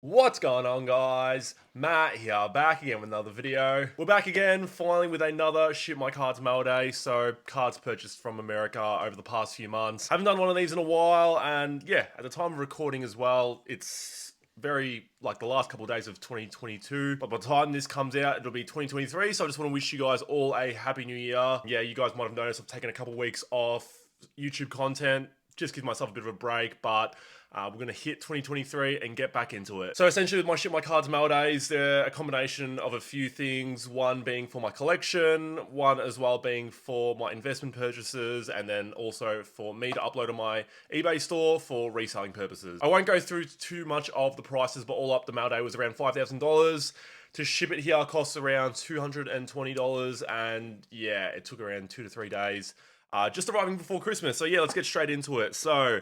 What's going on, guys? Matt here, back again with another video. We're back again, finally, with another Ship My Cards Mailday. So, cards purchased from America over the past few months. Haven't done one of these in a while, and yeah, at the time of recording as well, it's very like the last couple of days of 2022, but by the time this comes out it'll be 2023. So I just want to wish you guys all a happy new year. Yeah, you guys might have noticed I've taken a couple of weeks off YouTube content, just give myself a bit of a break, but we're going to hit 2023 and get back into it. So essentially with my Ship My Cards mail days, they're a combination of a few things, one being for my collection, one as well being for my investment purchases, and then also for me to upload on my eBay store for reselling purposes. I won't go through too much of the prices, but all up the mail day was around $5,000. To ship it here costs around $220, and yeah, it took around 2 to 3 days. Just arriving before Christmas. So yeah, let's get straight into it. So,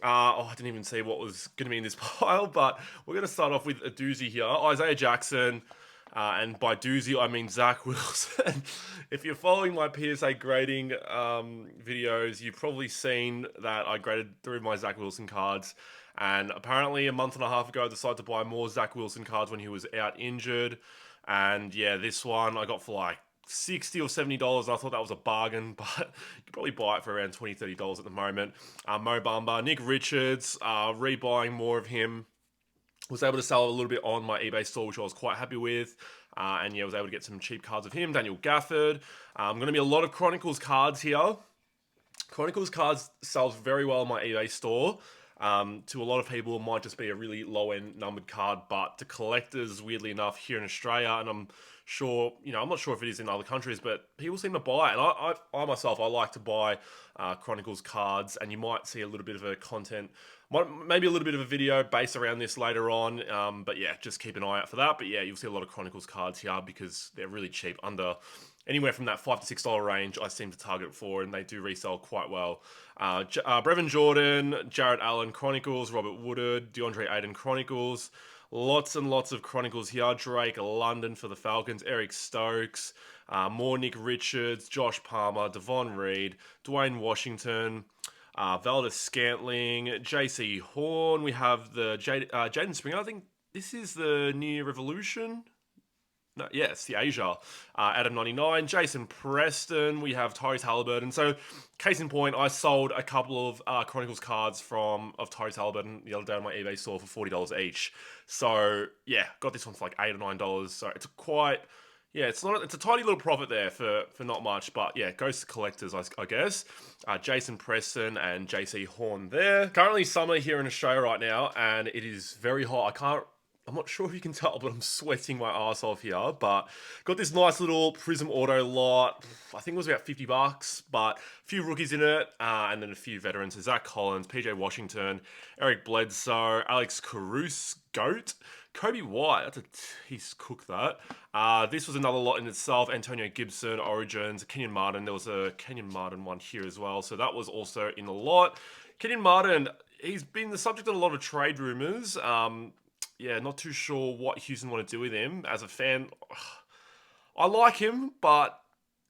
I didn't even see what was going to be in this pile, but we're going to start off with a doozy here. Isaiah Jackson, and by doozy I mean Zach Wilson. If you're following my PSA grading videos, you've probably seen that I graded through my Zach Wilson cards. And apparently a month and a half ago, I decided to buy more Zach Wilson cards when he was out injured. And yeah, this one I got for like $60 or $70. I thought that was a bargain, but you could probably buy it for around $20, $30 at the moment. Mo Bamba, Nick Richards, rebuying more of him. Was able to sell a little bit on my eBay store, which I was quite happy with. And yeah, I was able to get some cheap cards of him. Daniel Gafford. Going to be a lot of Chronicles cards here. Chronicles cards sells very well in my eBay store. To a lot of people, it might just be a really low-end numbered card, but to collectors, weirdly enough, here in Australia, and I'm sure, I'm not sure if it is in other countries, but people seem to buy it. And I myself, I like to buy Chronicles cards, and you might see a little bit of a content, maybe a little bit of a video based around this later on. But yeah, just keep an eye out for that. But yeah, you'll see a lot of Chronicles cards here because they're really cheap, under anywhere from that $5 to $6 range. I seem to target for, and they do resell quite well. Brevin Jordan, Jared Allen Chronicles, Robert Woodard, DeAndre Ayton Chronicles. Lots and lots of Chronicles here. Drake London for the Falcons, Eric Stokes, more Nick Richards, Josh Palmer, Devon Reed, Dwayne Washington, Valdez Scantling, JC Horn. We have the Jaden Springer. I think this is the New Revolution. No, yes, the Asia. Adam 99, Jason Preston. We have Tyrese Halliburton. So, case in point, I sold a couple of Chronicles cards of Tyrese Halliburton the other day on my eBay store for $40 each. So yeah, got this one for like $8 or $9. So it's quite, yeah, it's a tiny little profit there for not much, but yeah, it goes to collectors, I guess. Jason Preston and JC Horn there. Currently summer here in Australia right now, and it is very hot. I'm not sure if you can tell, but I'm sweating my ass off here. But got this nice little Prism auto lot. I think it was about $50, but a few rookies in it, and then a few veterans. So Zach Collins, PJ Washington, Eric Bledsoe, Alex Caruso, Goat, Kobe White. He's cooked that. This was another lot in itself. Antonio Gibson, Origins, Kenyon Martin. There was a Kenyon Martin one here as well. So that was also in the lot. Kenyon Martin, he's been the subject of a lot of trade rumors. Yeah, not too sure what Houston want to do with him. As a fan, I like him, but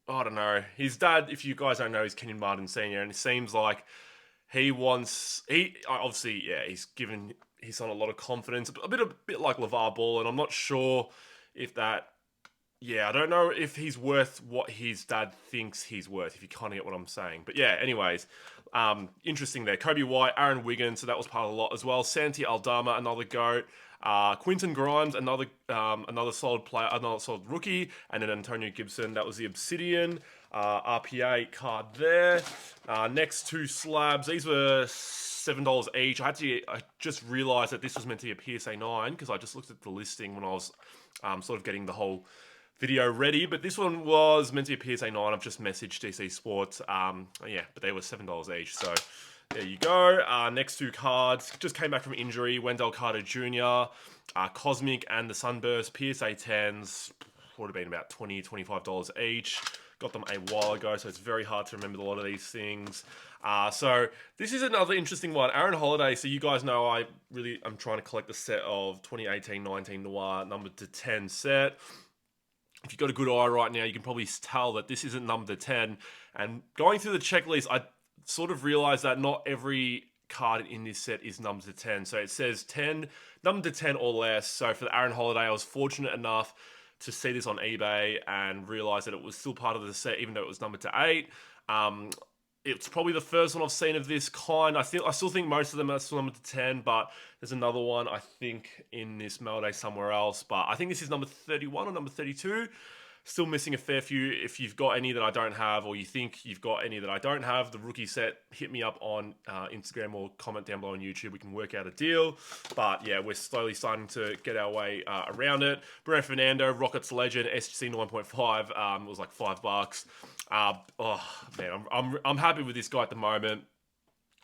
I don't know. His dad, if you guys don't know, is Kenyon Martin Sr., and it seems like obviously, yeah, he's given his son a lot of confidence, a bit like LeVar Ball, and I'm not sure if that, yeah, I don't know if he's worth what his dad thinks he's worth, if you kind of get what I'm saying. But yeah, anyways, interesting there. Kobe White, Aaron Wiggins, so that was part of the lot as well. Santi Aldama, another GOAT. Quinton Grimes, another solid player, another solid rookie, and then Antonio Gibson. That was the Obsidian RPA card there. Next two slabs, these were $7 each. I just realised that this was meant to be a PSA 9 because I just looked at the listing when I was sort of getting the whole video ready, but this one was meant to be a PSA 9. I've just messaged DC Sports. Yeah, but they were $7 each, so there you go. Next two cards just came back from injury. Wendell Carter Jr., Cosmic, and the Sunburst PSA 10s would have been about $20, $25 each. Got them a while ago, so it's very hard to remember a lot of these things. So this is another interesting one. Aaron Holiday. So you guys know I'm trying to collect the set of 2018-19 Noir numbered to 10 set. If you've got a good eye right now, you can probably tell that this isn't number 10. And going through the checklist, I sort of realized that not every card in this set is number to 10. So it says 10, number to 10 or less. So for the Aaron Holiday, I was fortunate enough to see this on eBay and realize that it was still part of the set, even though it was numbered to 8. It's probably the first one I've seen of this kind. I still think most of them are still numbered to 10, but there's another one I think in this Mailday somewhere else. But I think this is number 31 or number 32. Still missing a fair few. If you've got any that I don't have, or you think you've got any that I don't have, the rookie set, hit me up on Instagram or comment down below on YouTube. We can work out a deal. But yeah, we're slowly starting to get our way around it. Bruno Fernando, Rockets legend, SGC 9.5. It was like $5. Oh man, I'm happy with this guy at the moment.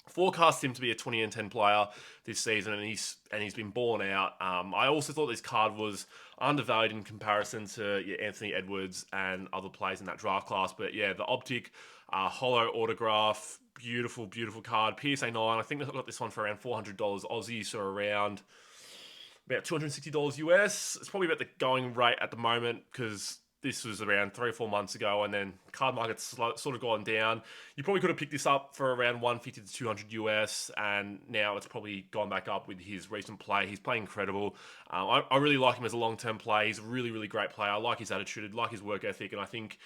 Forecast him to be a 20 and 10 player this season, and he's been balling out. I also thought this card was undervalued in comparison to Anthony Edwards and other players in that draft class. But yeah, the Optic Holo autograph, beautiful card. PSA 9. I think I got this one for around $400 Aussie, so around about $260 US. It's probably about the going rate at the moment because this was around 3 or 4 months ago, and then card market's sort of gone down. You probably could have picked this up for around 150 to 200 US, and now it's probably gone back up with his recent play. He's playing incredible. I really like him as a long-term play. He's a really great player. I like his attitude, I like his work ethic, and I think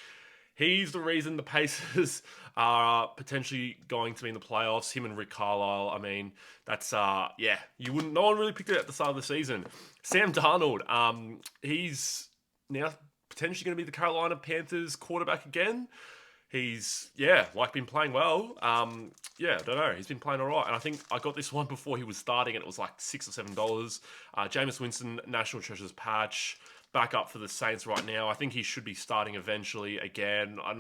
he's the reason the Pacers are potentially going to be in the playoffs. Him and Rick Carlisle. I mean, that's no one really picked it at the start of the season. Sam Darnold. He's now potentially going to be the Carolina Panthers quarterback again. He's, been playing well. I don't know. He's been playing all right. And I think I got this one before he was starting, and it was like $6 or $7. Jameis Winston, National Treasures patch, back up for the Saints right now. I think he should be starting eventually again. I'm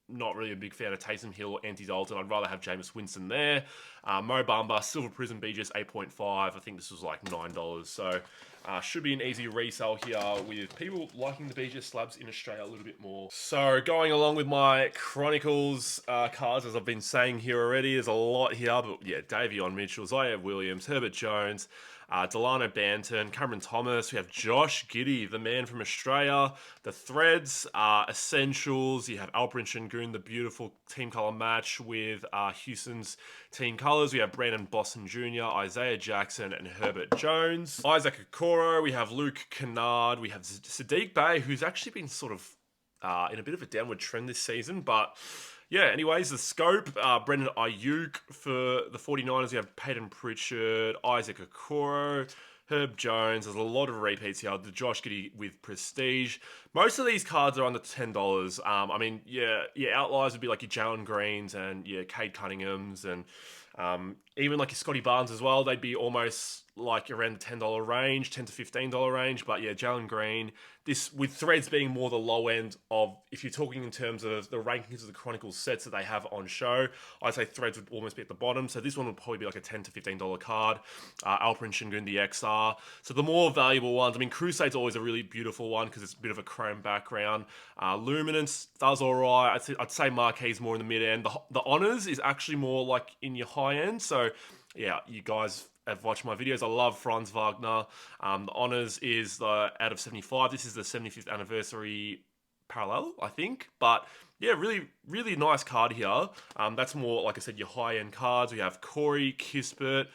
not really a big fan of Taysom Hill or Andy Dalton. I'd rather have Jameis Winston there. Mo Bamba, Silver Prism BGS 8.5. I think this was like $9. So should be an easy resale here with people liking the BGS slabs in Australia a little bit more. So going along with my Chronicles cards, as I've been saying here already, there's a lot here. But yeah, Davion Mitchell, Zaire Williams, Herbert Jones, Delano Banton, Cameron Thomas. We have Josh Giddey, the man from Australia. The Threads, Essentials. You have Alperen Şengün, the beautiful team color match with Houston's team colors. We have Brandon Boston Jr., Isaiah Jackson, and Herbert Jones. Isaac Okoro. We have Luke Kennard. We have Sadiq Bey, who's actually been sort of in a bit of a downward trend this season, but yeah, anyways, the scope, Brendan Ayuk for the 49ers. We have Peyton Pritchard, Isaac Okoro, Herb Jones. There's a lot of repeats here. The Josh Giddey with Prestige. Most of these cards are under $10. I mean, outliers would be like your Jalen Greens and your Cade Cunninghams and even like your Scotty Barnes as well. They'd be almost like around the $10 range, $10 to $15 range. But yeah, Jalen Green, this with Threads being more the low end of, if you're talking in terms of the rankings of the Chronicles sets that they have on show, I'd say Threads would almost be at the bottom. So this one would probably be like a $10 to $15 card. Alperen Şengün, the XR. So the more valuable ones, I mean, Crusade's always a really beautiful one because it's a bit of a chrome background. Luminance does all right. I'd say Marquee's more in the mid end. The Honors is actually more like in your high end. So yeah, you guys have watched my videos. I love Franz Wagner. The Honors is the out of 75. This is the 75th anniversary parallel, I think. But yeah, really nice card here. That's more, like I said, your high-end cards. We have Corey Kispert.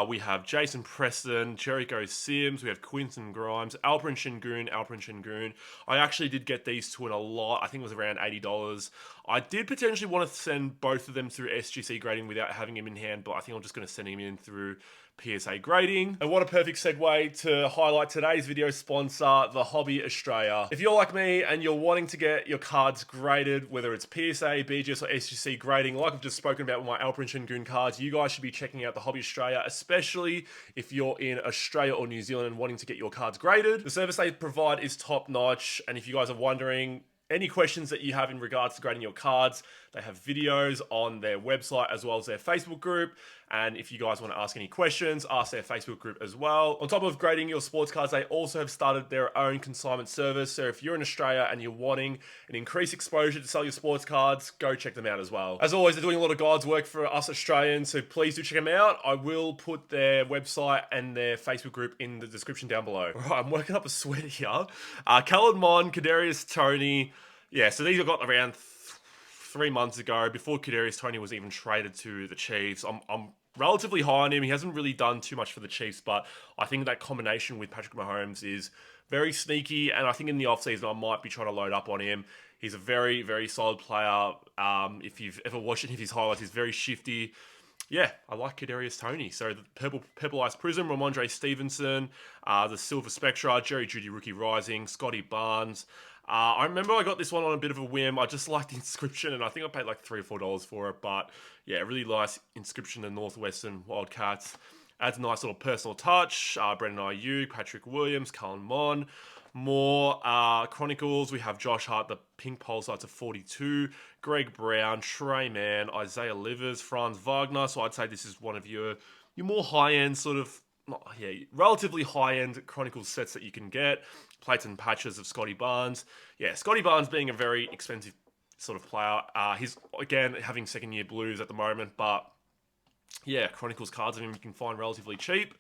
We have Jason Preston, Jericho Sims, we have Quinton Grimes, Alperen Şengün. I actually did get these two in a lot. I think it was around $80. I did potentially want to send both of them through SGC grading without having him in hand, but I think I'm just going to send him in through PSA grading. And what a perfect segue to highlight today's video sponsor, The Hobby Australia. If you're like me and you're wanting to get your cards graded, whether it's PSA, BGS, or SGC grading, like I've just spoken about with my Alperen Şengün cards, you guys should be checking out The Hobby Australia, especially if you're in Australia or New Zealand and wanting to get your cards graded. The service they provide is top notch, and if you guys are wondering, any questions that you have in regards to grading your cards, they have videos on their website as well as their Facebook group. And if you guys want to ask any questions, ask their Facebook group as well. On top of grading your sports cards, they also have started their own consignment service. So if you're in Australia and you're wanting an increased exposure to sell your sports cards, go check them out as well. As always, they're doing a lot of God's work for us Australians, so please do check them out. I will put their website and their Facebook group in the description down below. All right, I'm working up a sweat here. Kellen Mond, Kadarius Toney. Yeah, so these I got around 3 months ago, before Kadarius Toney was even traded to the Chiefs. I'm relatively high on him. He hasn't really done too much for the Chiefs, but I think that combination with Patrick Mahomes is very sneaky, and I think in the offseason I might be trying to load up on him. He's a very, very solid player. If you've ever watched any of his highlights, he's very shifty. Yeah, I like Kadarius Toney. So the purple ice prism, Ramondre Stevenson, the silver spectra, Jerry Judy rookie rising, Scotty Barnes. I remember I got this one on a bit of a whim. I just liked the inscription, and I think I paid like $3 or $4 for it. But yeah, really nice inscription in Northwestern Wildcats. Adds a nice little personal touch. Brendan Ayuk, Patrick Williams, Cullen Mon. More Chronicles. We have Josh Hart, the pink pulsar to 42. Greg Brown, Trey Mann, Isaiah Livers, Franz Wagner. So I'd say this is one of your more high-end sort of, relatively high-end Chronicles sets that you can get. Plates and patches of Scotty Barnes. Yeah, Scotty Barnes being a very expensive sort of player. He's, again, having second-year blues at the moment, but yeah, Chronicles cards of him you can find relatively cheap.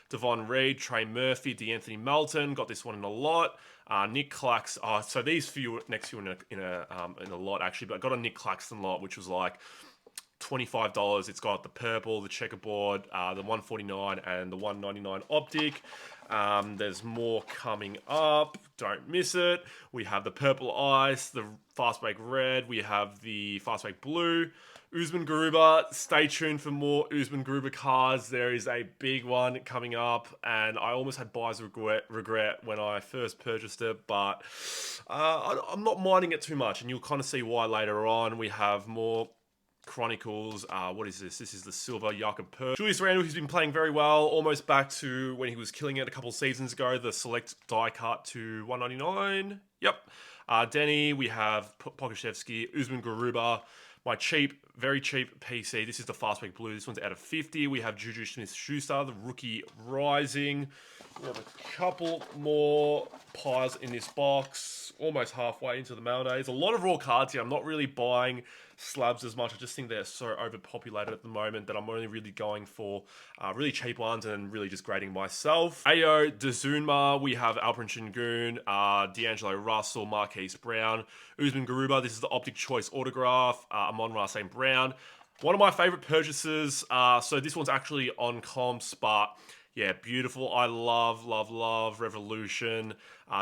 Devon Reed, Trey Murphy, D'Anthony Melton, got this one in a lot. Nick Clax. So these few next few in a lot actually, but I got a Nick Claxton lot, which was like $25. It's got the purple, the checkerboard, the 149, and the 199 optic. There's more coming up. Don't miss it. We have the purple ice, the fast break red. We have the fast break blue. Usman Garuba, stay tuned for more Usman Garuba cards. There is a big one coming up, and I almost had buyer's regret when I first purchased it, but I'm not minding it too much, and you'll kind of see why later on. We have more Chronicles. What is this? This is the silver Jakob Perk. Julius Randle, who's been playing very well, almost back to when he was killing it a couple seasons ago. The select die cut to 199. Yep. Denny, we have Pokuševski, Usman Garuba. My cheap, very cheap PC. This is the fast break blue. This one's out of 50. We have Juju Smith-Schuster, the rookie rising. We have a couple more piles in this box. Almost halfway into the Maildays. A lot of raw cards here. I'm not really buying slabs as much. I just think they're so overpopulated at the moment that I'm only really going for really cheap ones and really just grading myself. Ayo Dezunma, we have Alperen Şengün, D'Angelo Russell, Marquise Brown, Usman Garuba. This is the Optic Choice autograph. Amon-Ra St. Brown. One of my favorite purchases. So this one's actually on comps, but yeah, beautiful. I love Revolution.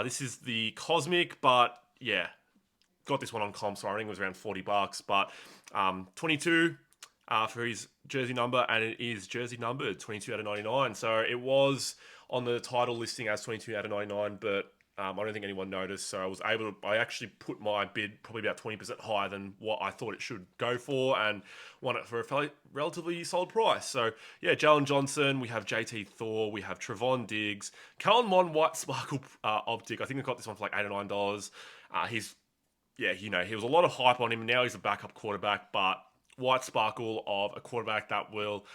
This is the Cosmic, but yeah, got this one on comp, so I think it was around $40, but 22 for his jersey number, and it is jersey numbered 22 out of 99. So it was on the title listing as 22 out of 99, but I don't think anyone noticed. So I actually put my bid probably about 20% higher than what I thought it should go for, and won it for a relatively solid price. So yeah, Jalen Johnson, we have JT Thor, we have Trevon Diggs, Cullen Mon White Sparkle Optic. I think I got this one for like $8 or $9. He was a lot of hype on him. Now he's a backup quarterback, but white sparkle of a quarterback that will.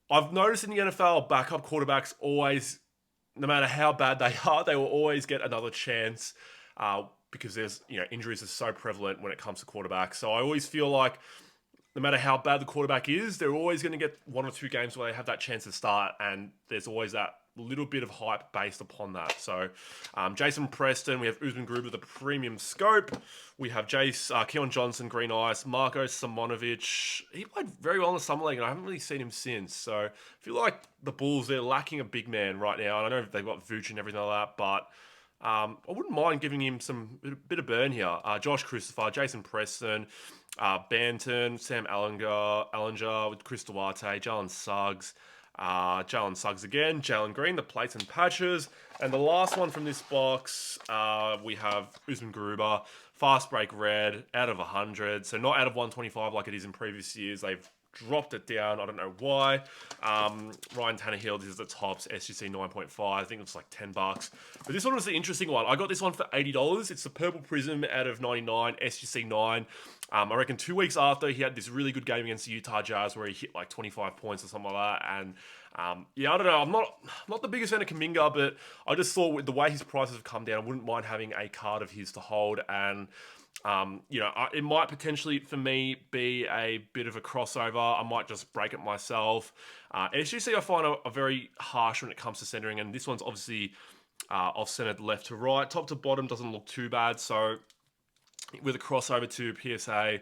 I've noticed in the NFL, backup quarterbacks always, no matter how bad they are, they will always get another chance because injuries are so prevalent when it comes to quarterbacks. So I always feel like no matter how bad the quarterback is, they're always going to get one or two games where they have that chance to start, and there's always that little bit of hype based upon that. So Jason Preston, we have Usman Garuba, the premium scope. We have Keon Johnson, green ice. Marko Simonovic. He played very well in the summer league, and I haven't really seen him since. So I feel like the Bulls, they're lacking a big man right now. And I know they've got Vooch and everything like that, but I wouldn't mind giving him bit of burn here. Josh Christopher, Jason Preston, Banton, Sam Ellinger with Chris Duarte, Jalen Suggs. Jalen Suggs again, Jalen Green, the plates and patches. And the last one from this box, we have Usman Garuba, fast break red, out of 100. So not out of 125 like it is in previous years. They've dropped it down. I don't know why. Ryan Tannehill, this is the tops, SGC 9.5. I think it's like $10. But this one was the interesting one. I got this one for $80. It's the purple prism out of 99, SGC 9. I reckon 2 weeks after, he had this really good game against the Utah Jazz where he hit like 25 points or something like that. And I don't know. I'm not the biggest fan of Kuminga, but I just thought with the way his prices have come down, I wouldn't mind having a card of his to hold. And it might potentially, for me, be a bit of a crossover. I might just break it myself. SGC, I find are very harsh when it comes to centering, and this one's obviously off-centered left to right. Top to bottom doesn't look too bad, so with a crossover to PSA.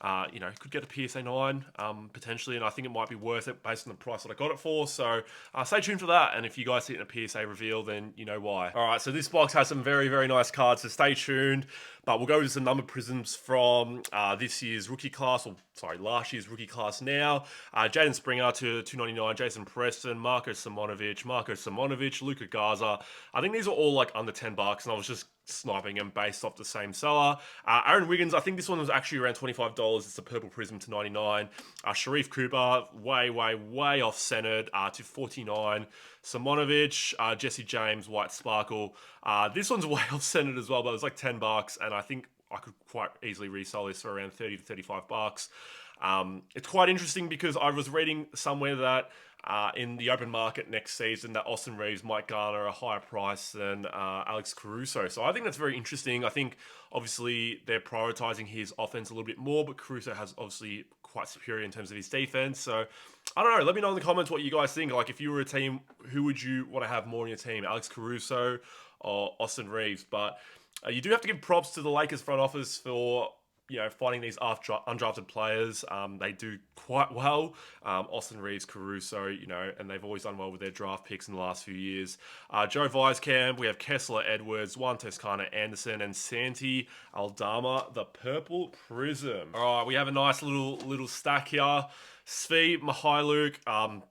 Could get a PSA 9 potentially, and I think it might be worth it based on the price that I got it for. So stay tuned for that, and if you guys see it in a PSA reveal, then you know why. All right, so this box has some very, very nice cards, so stay tuned. But we'll go to some numbered prisms from last year's rookie class now. Jaden Springer to 299, Jason Preston, Marco Simonovic, Luka Garza. I think these are all like under $10, and I was just sniping them based off the same seller. Aaron Wiggins, I think this one was actually around $25. It's a purple prism to 99. Sharif Cooper, way off centered to 49. Simonovic, Jesse James, white sparkle. This one's way off centered as well, but it was like $10, and I think I could quite easily resell this for around $30 to $35. It's quite interesting because I was reading somewhere that in the open market next season that Austin Reeves might garner a higher price than Alex Caruso. So I think that's very interesting. I think obviously they're prioritizing his offense a little bit more, but Caruso has obviously quite superior in terms of his defense. So I don't know. Let me know in the comments what you guys think. Like if you were a team, who would you want to have more in your team? Alex Caruso or Austin Reeves? But you do have to give props to the Lakers front office for finding these undrafted players. They do quite well. Austin Reeves, Caruso, and they've always done well with their draft picks in the last few years. Joe Wieskamp, we have Kessler Edwards, Juan Toscano Anderson, and Santi Aldama, the purple prism. All right, we have a nice little stack here. Svi, Mihailuk,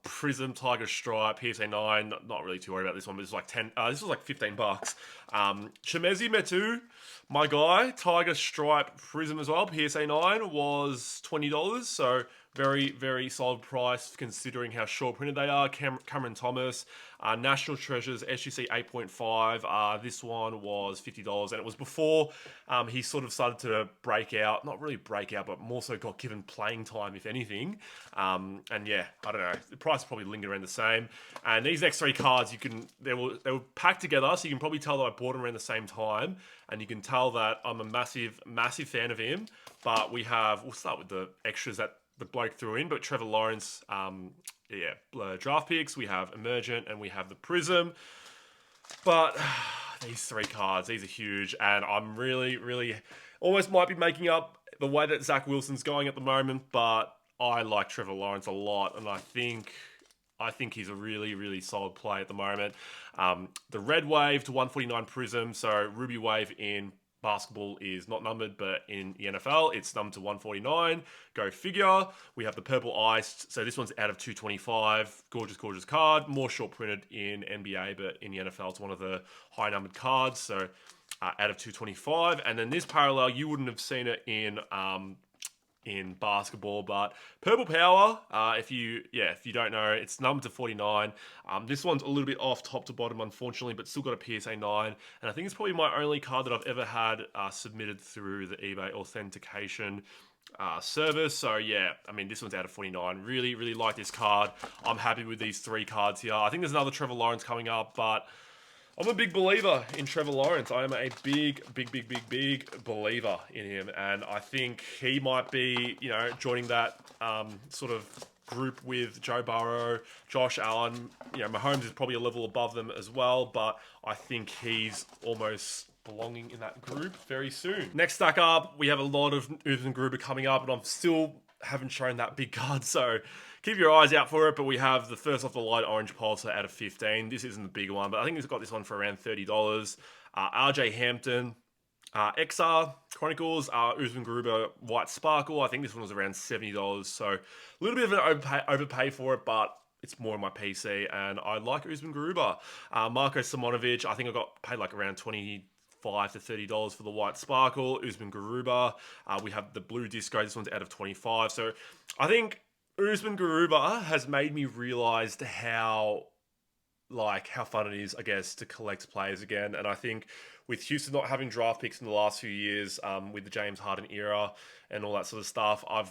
Prism, Tiger Stripe, PSA 9. Not really too worried about this one, but this was like this was like $15. Chemezi Metu, my guy, Tiger Stripe Prism as well, PSA 9 was $20. So very, very solid price considering how short printed they are. Cameron Thomas, National Treasures, SGC 8.5. This one was $50, and it was before he sort of started to break out. Not really break out, but more so got given playing time, if anything. And yeah, I don't know. The price probably lingered around the same. And these next three cards, they were packed together, so you can probably tell that I bought them around the same time. And you can tell that I'm a massive, massive fan of him. But we'll start with the extras that the bloke threw in, but Trevor Lawrence, draft picks, we have Emergent, and we have the Prism. But these three cards, these are huge, and I'm really, really almost might be making up the way that Zach Wilson's going at the moment, but I like Trevor Lawrence a lot, and I think he's a really, really solid play at the moment. The red wave to 149 Prism, so Ruby wave in basketball is not numbered, but in the NFL, it's numbered to 149. Go figure. We have the purple iced. So this one's out of 225. Gorgeous, gorgeous card. More short printed in NBA, but in the NFL, it's one of the high numbered cards. So out of 225. And then this parallel, you wouldn't have seen it in basketball, but Purple Power, if you don't know, it's numbered to 49. This one's a little bit off top to bottom, unfortunately, but still got a PSA 9, and I think it's probably my only card that I've ever had submitted through the eBay authentication service. So yeah, I mean, this one's out of 49. Really, really like this card. I'm happy with these three cards here. I think there's another Trevor Lawrence coming up, but I'm a big believer in Trevor Lawrence. I am a big believer in him. And I think he might be, joining that sort of group with Joe Burrow, Josh Allen. Mahomes is probably a level above them as well. But I think he's almost belonging in that group very soon. Next stack up, we have a lot of Usman Garuba coming up. And I'm still haven't shown that big card. So keep your eyes out for it, but we have the first off the light orange pulsar out of 15. This isn't the big one, but I think he's got this one for around $30. RJ Hampton, XR, Chronicles, Usman Garuba, White Sparkle. I think this one was around $70. So a little bit of an overpay for it, but it's more on my PC, and I like Usman Garuba. Marco Simonovic, I think I got paid like around $25 to $30 for the White Sparkle. Usman Garuba, we have the Blue Disco. This one's out of 25. So I think Usman Garuba has made me realize how fun it is, I guess, to collect players again. And I think with Houston not having draft picks in the last few years, with the James Harden era and all that sort of stuff, I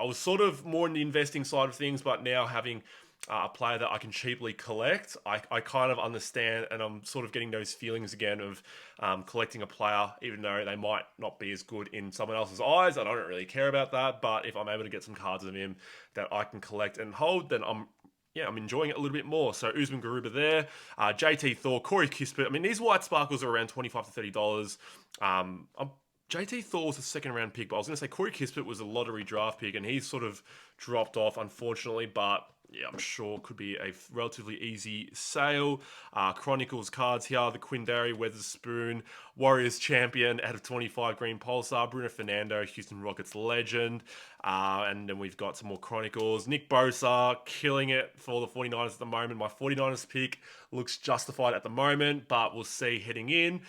was sort of more in the investing side of things, but now having a player that I can cheaply collect, I kind of understand, and I'm sort of getting those feelings again of collecting a player, even though they might not be as good in someone else's eyes. I don't really care about that, but if I'm able to get some cards of him that I can collect and hold, then I'm enjoying it a little bit more. So Usman Garuba there, JT Thor, Corey Kispert. I mean, these White Sparkles are around $25 to $30. I'm JT Thor was a second round pick, but I was going to say Corey Kispert was a lottery draft pick, and he's sort of dropped off, unfortunately, but yeah, I'm sure could be a relatively easy sale. Chronicles cards here, the Quindary, Weatherspoon, Warriors champion out of 25, Green Pulsar, Bruno Fernando, Houston Rockets legend. And then we've got some more Chronicles. Nick Bosa killing it for the 49ers at the moment. My 49ers pick looks justified at the moment, but we'll see heading in.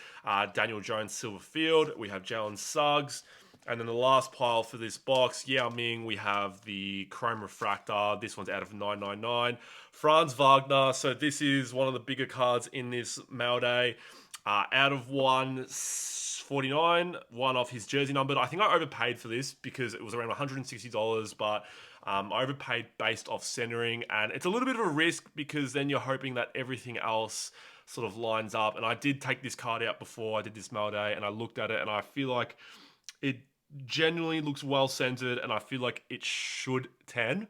Daniel Jones, Silverfield. We have Jalen Suggs. And then the last pile for this box, Yao Ming, we have the Chrome Refractor. This one's out of 999. Franz Wagner. So this is one of the bigger cards in this Mailday. Out of 149, one off his jersey numbered. I think I overpaid for this because it was around $160, but I overpaid based off centering. And it's a little bit of a risk because then you're hoping that everything else sort of lines up. And I did take this card out before I did this Mailday, and I looked at it, and I feel like it genuinely looks well centered, and I feel like it should 10.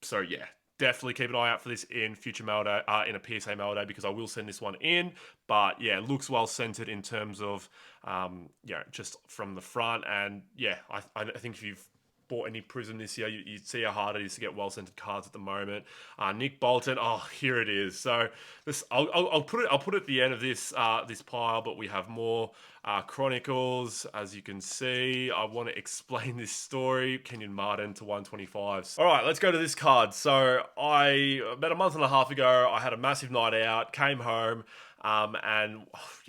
So yeah, definitely keep an eye out for this in future Mailday, in a PSA Mailday, because I will send this one in. But yeah, it looks well centered in terms of, just from the front. And yeah, I think if you've bought any Prism this year, you'd see how hard it is to get well-centered cards at the moment. Nick Bolton, oh, here it is. So this, I'll put it at the end of this this pile, but we have more Chronicles. As you can see, I want to explain this story. Kenyon Martin to 125. All right, let's go to this card. So about a month and a half ago, I had a massive night out, came home, and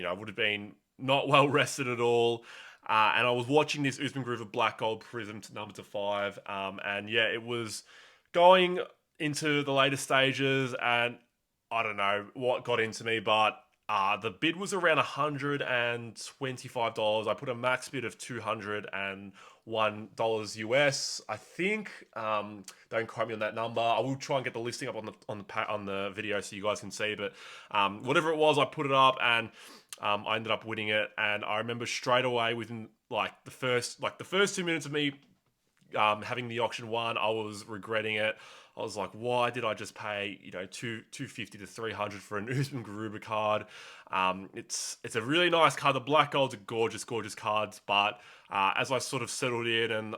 I would have been not well rested at all. And I was watching this Usman Garuba Black Gold Prism to number to 5. And yeah, it was going into the later stages, and I don't know what got into me, but the bid was around $125. I put a max bid of $201 US, I think. Don't quote me on that number. I will try and get the listing up on the video so you guys can see. But whatever it was, I put it up, and I ended up winning it. And I remember straight away, within the first 2 minutes of me having the auction won, I was regretting it. I was like, why did I just pay $250 to $300 for an Usman Garuba card? It's a really nice card. The black gold's a gorgeous cards, but as I sort of settled in and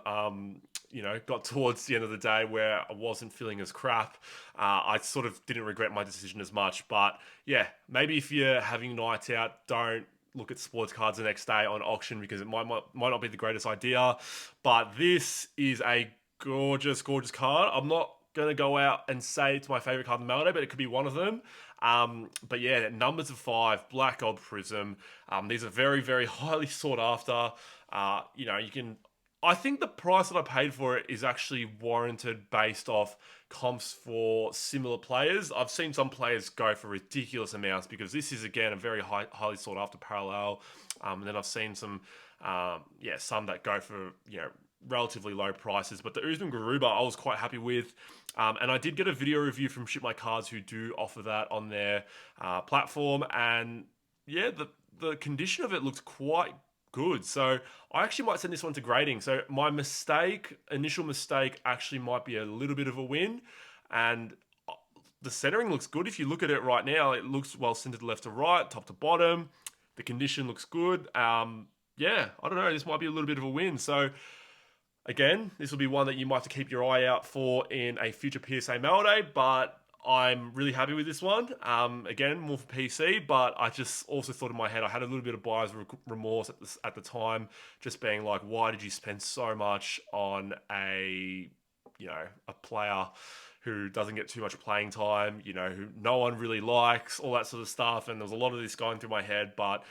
got towards the end of the day where I wasn't feeling as crap, I sort of didn't regret my decision as much. But yeah, maybe if you're having nights out, don't look at sports cards the next day on auction, because it might not be the greatest idea. But this is a gorgeous card. I'm not going to go out and say it's my favorite card in the Mailday, but it could be one of them. But yeah, numbers of 5, black gold Prism. These are very, very highly sought after. I think the price that I paid for it is actually warranted based off comps for similar players. I've seen some players go for ridiculous amounts because this is, again, a very highly sought after parallel. And then I've seen some that go for, relatively low prices. But the Usman Garuba I was quite happy with. And I did get a video review from ShipMyCards, who do offer that on their platform. And yeah, the condition of it looks quite good. So I actually might send this one to grading. So my initial mistake actually might be a little bit of a win. And the centering looks good. If you look at it right now, it looks well centered left to right, top to bottom. The condition looks good. I don't know. This might be a little bit of a win. So again, this will be one that you might have to keep your eye out for in a future PSA Mailday, but I'm really happy with this one. Again, more for PC, but I just also thought in my head, I had a little bit of buyer's remorse at the time, just being like, why did you spend so much on a player who doesn't get too much playing time, who no one really likes, all that sort of stuff. And there was a lot of this going through my head, but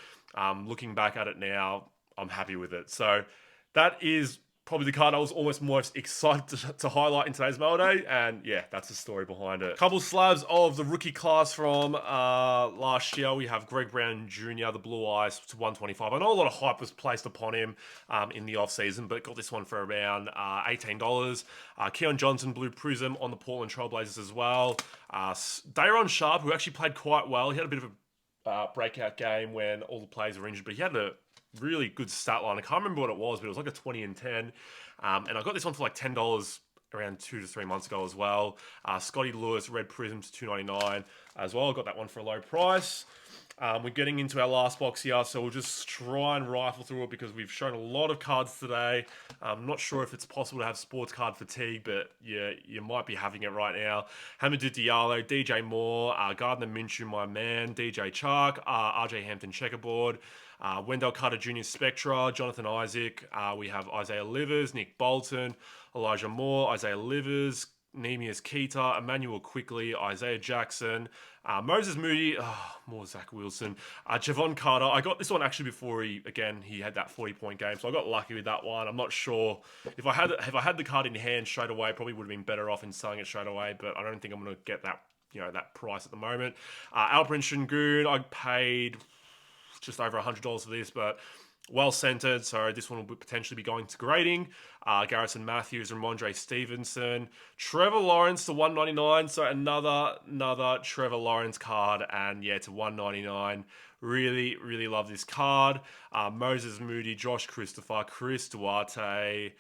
looking back at it now, I'm happy with it. So that is probably the card I was almost most excited to highlight in today's Mailday, and yeah, that's the story behind it. Couple slabs of the rookie class from last year. We have Greg Brown Jr., the Blue Eyes, to 125. I know a lot of hype was placed upon him in the off-season, but got this one for around $18. Keon Johnson, Blue Prism on the Portland Trailblazers as well. Day'Ron Sharp, who actually played quite well. He had a bit of a breakout game when all the players were injured, but he had a really good stat line. I can't remember what it was, but it was like a 20 and 10. And I got this one for like $10 around 2 to 3 months ago as well. Scotty Lewis, Red Prism to $2.99 as well. I got that one for a low price. We're getting into our last box here, so we'll just try and rifle through it because we've shown a lot of cards today. I'm not sure if it's possible to have sports card fatigue, but yeah, you might be having it right now. Hamidou Diallo, DJ Moore, Gardner Minshew, my man, DJ Chark, RJ Hampton Checkerboard, Wendell Carter Jr. Spectra, Jonathan Isaac. We have Isaiah Livers, Nick Bolton, Elijah Moore, Isaiah Livers, Nemius Keita, Emmanuel Quickly, Isaiah Jackson, Moses Moody, more Zach Wilson, Javon Carter. I got this one actually before he had that 40-point game, so I got lucky with that one. I'm not sure if I had the card in hand straight away, probably would have been better off in selling it straight away. But I don't think I'm going to get that that price at the moment. Alperen Şengün, I paid just over $100 for this, but well centered, so this one will potentially be going to grading. Garrison Matthews, Ramondre Stevenson, Trevor Lawrence to 199, so another Trevor Lawrence card, and yeah, to 199. Really love this card. Moses Moody, Josh Christopher, Chris Duarte.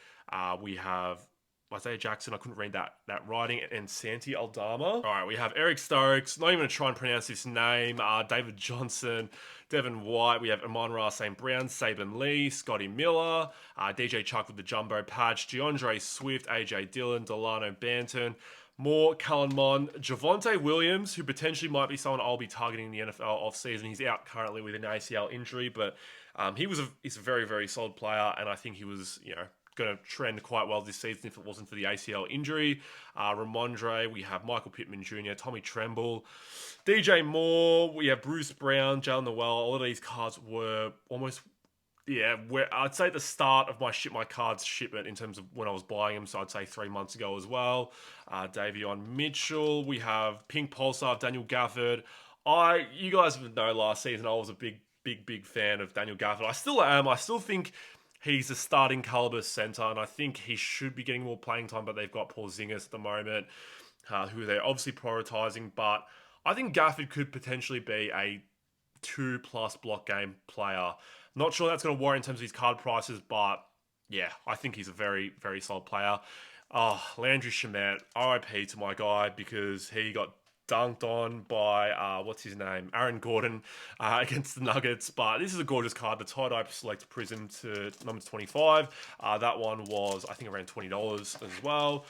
We have Isaiah Jackson, I couldn't read that writing, and Santi Aldama. All right, we have Eric Stokes, not even going to try and pronounce this name, David Johnson, Devin White, we have Amon-Ra St. Brown, Saban Lee, Scotty Miller, DJ Chuck with the jumbo patch, DeAndre Swift, AJ Dillon, Delano Banton, more Cullen Mond, Javonte Williams, who potentially might be someone I'll be targeting in the NFL offseason. He's out currently with an ACL injury, but he's a very solid player, and I think he was, going to trend quite well this season if it wasn't for the ACL injury. Ramondre, we have Michael Pittman Jr., Tommy Tremble, DJ Moore, we have Bruce Brown, Jalen Noel. All of these cards were almost, I'd say the start of my ShipMyCards shipment in terms of when I was buying them, so I'd say 3 months ago as well. Davion Mitchell, we have Pink Pulsar, Daniel Gafford. You guys know last season I was a big fan of Daniel Gafford. I still am. I still think he's a starting caliber center, and I think he should be getting more playing time, but they've got Porzingis at the moment, who they're obviously prioritizing. But I think Gafford could potentially be a 2+ block game player. Not sure that's going to worry in terms of his card prices, but yeah, I think he's a very solid player. Landry Shamet, RIP to my guy, because he got dunked on by, what's his name? Aaron Gordon against the Nuggets. But this is a gorgeous card. The tie-dye select Prism to number 25. That one was, I think, around $20 as well.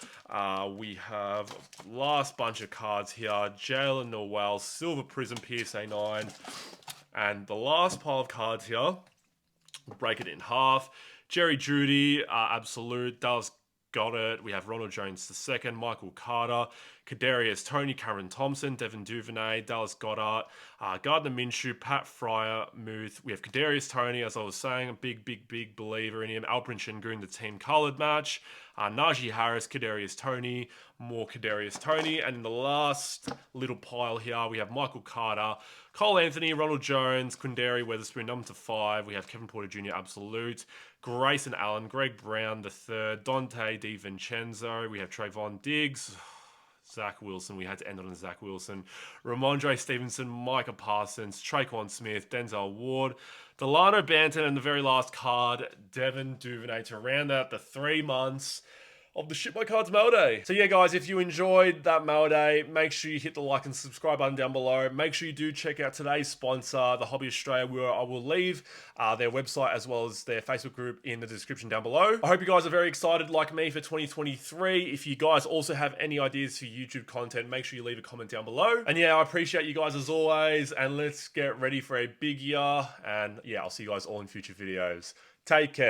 We have last bunch of cards here. Jalen Noel, Silver Prism PSA 9. And the last pile of cards here, we'll break it in half. Jerry Jeudy, Absolute, Dallas Goddard. We have Ronald Jones II, Michael Carter, Kadarius Toney, Cameron Thompson, Devin Duvernay, Dallas Goddard, Gardner Minshew, Pat Fryer, Muth. We have Kadarius Toney, as I was saying, a big believer in him. Alperen Şengün, the team colored match. Najee Harris, Kadarius Toney, more Kadarius Toney. And in the last little pile here, we have Michael Carter, Cole Anthony, Ronald Jones, Quindary Weatherspoon, number 5. We have Kevin Porter Jr., Absolute. Grayson Allen, Greg Brown III, Dante DiVincenzo. We have Trayvon Diggs, Zach Wilson. We had to end on Zach Wilson. Ramondre Stevenson, Micah Parsons, Traquan Smith, Denzel Ward, Delano Banton, and the very last card, Devin Duvernay, to round out the 3 months of the ShipMyCards Mailday. So yeah, guys, if you enjoyed that Mailday, make sure you hit the like and subscribe button down below. Make sure you do check out today's sponsor, The Hobby Australia, where I will leave their website as well as their Facebook group in the description down below. I hope you guys are very excited like me for 2023. If you guys also have any ideas for YouTube content, make sure you leave a comment down below. And yeah, I appreciate you guys as always, and let's get ready for a big year. And yeah, I'll see you guys all in future videos. Take care.